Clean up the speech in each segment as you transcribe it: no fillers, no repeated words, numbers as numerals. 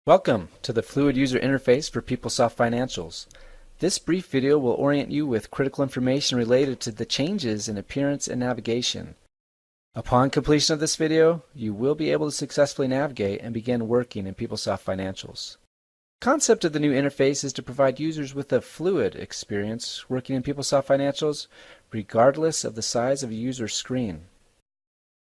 Welcome to the Fluid User Interface for PeopleSoft Financials. This brief video will orient you with critical information related to the changes in appearance and navigation. Upon completion of this video, you will be able to successfully navigate and begin working in PeopleSoft Financials. The concept of the new interface is to provide users with a fluid experience working in PeopleSoft Financials regardless of the size of a user's screen.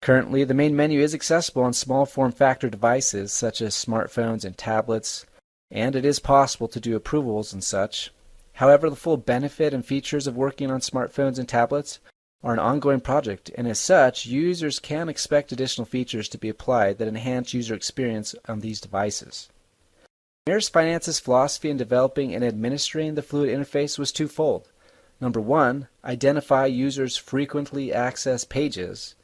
Currently, the main menu is accessible on small form factor devices such as smartphones and tablets, and it is possible to do approvals and such. However, the full benefit and features of working on smartphones and tablets are an ongoing project, and as such, users can expect additional features to be applied that enhance user experience on these devices. Mirrors Finance's philosophy in developing and administering the fluid interface was twofold. Number one, identify users' frequently accessed pages.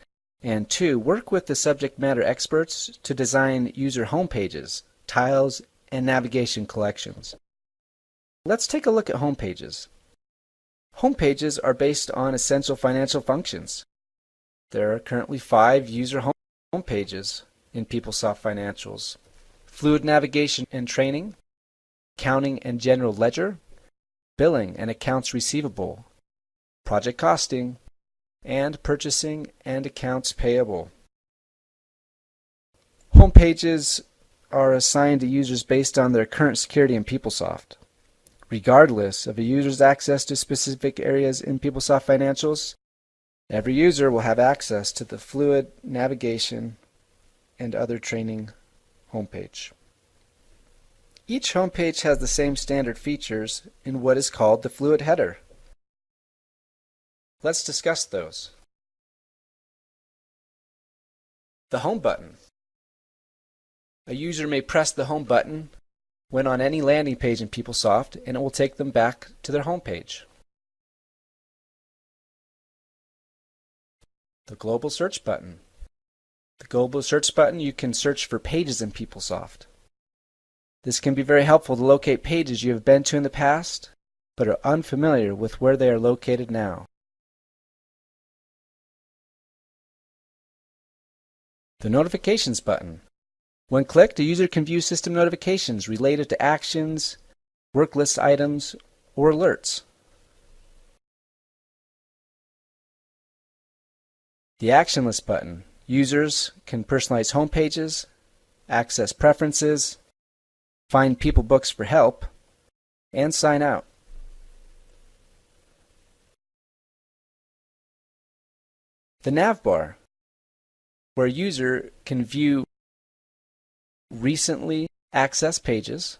And two, work with the subject matter experts to design user homepages, tiles, and navigation collections. Let's take a look at homepages. Homepages are based on essential financial functions. There are currently 5 user homepages in PeopleSoft Financials: Fluid Navigation and Training, Accounting and General Ledger, Billing and Accounts Receivable, Project Costing, and Purchasing and Accounts Payable. Homepages are assigned to users based on their current security in PeopleSoft. Regardless of a user's access to specific areas in PeopleSoft Financials, every user will have access to the Fluid Navigation and Other Training homepage. Each homepage has the same standard features in what is called the Fluid Header. Let's discuss those. The Home button. A user may press the Home button when on any landing page in PeopleSoft, and it will take them back to their home page. The Global Search button. The Global Search button, you can search for pages in PeopleSoft. This can be very helpful to locate pages you have been to in the past, but are unfamiliar with where they are located now. The Notifications button. When clicked, a user can view system notifications related to actions, work list items, or alerts. The Action List button. Users can personalize home pages, access preferences, find people books for help, and sign out. The Nav bar, where a user can view recently accessed pages,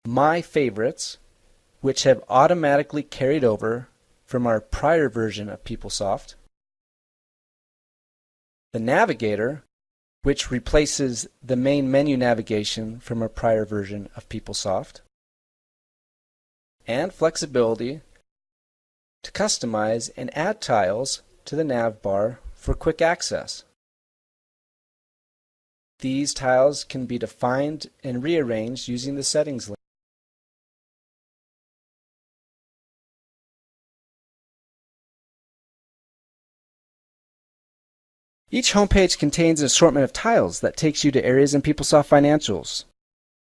My Favorites, which have automatically carried over from our prior version of PeopleSoft, the Navigator, which replaces the main menu navigation from our prior version of PeopleSoft, and flexibility to customize and add tiles to the nav bar for quick access. These tiles can be defined and rearranged using the settings link. Each homepage contains an assortment of tiles that takes you to areas in PeopleSoft Financials.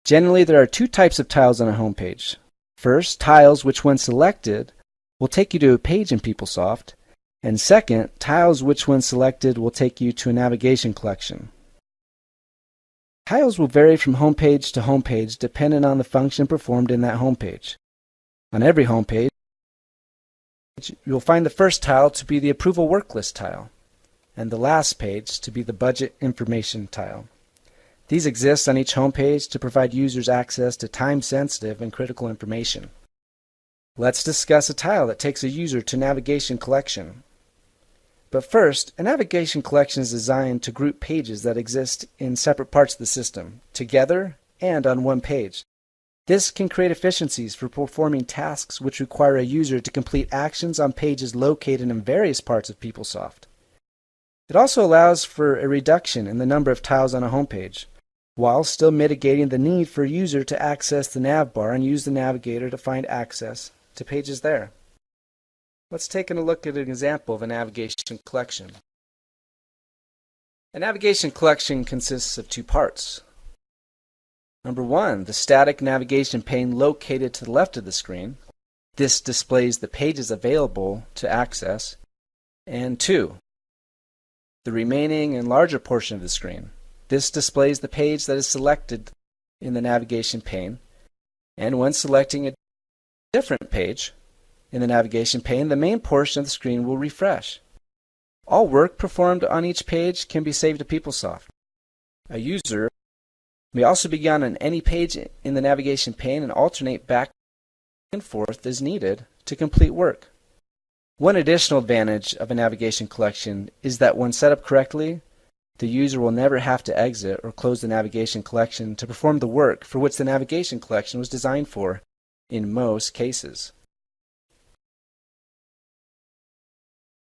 Generally, there are 2 types of tiles on a homepage. First, tiles which, when selected, will take you to a page in PeopleSoft, and second, tiles which when selected will take you to a navigation collection. Tiles will vary from homepage to homepage depending on the function performed in that homepage. On every homepage, you'll find the first tile to be the Approval Work List tile, and the last page to be the Budget Information tile. These exist on each homepage to provide users access to time-sensitive and critical information. Let's discuss a tile that takes a user to Navigation Collection. But first, a navigation collection is designed to group pages that exist in separate parts of the system, together and on one page. This can create efficiencies for performing tasks which require a user to complete actions on pages located in various parts of PeopleSoft. It also allows for a reduction in the number of tiles on a homepage, while still mitigating the need for a user to access the nav bar and use the navigator to find access to pages there. Let's take a look at an example of a navigation collection. A navigation collection consists of two parts. Number one, the static navigation pane located to the left of the screen. This displays the pages available to access. And two, the remaining and larger portion of the screen. This displays the page that is selected in the navigation pane. And when selecting a different page in the navigation pane, the main portion of the screen will refresh. All work performed on each page can be saved to PeopleSoft. A user may also begin on any page in the navigation pane and alternate back and forth as needed to complete work. One additional advantage of a navigation collection is that when set up correctly, the user will never have to exit or close the navigation collection to perform the work for which the navigation collection was designed for in most cases.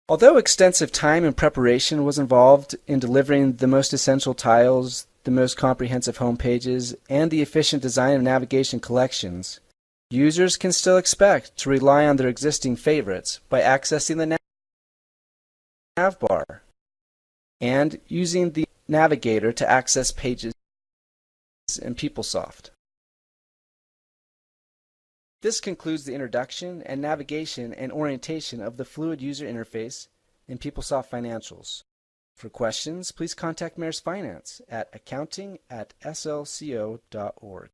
Although extensive time and preparation was involved in delivering the most essential tiles, the most comprehensive home pages, and the efficient design of navigation collections, users can still expect to rely on their existing favorites by accessing the nav bar and using the navigator to access pages in PeopleSoft. This concludes the introduction and navigation and orientation of the fluid user interface in PeopleSoft Financials. For questions, please contact Mayor's Finance at accounting@slco.org.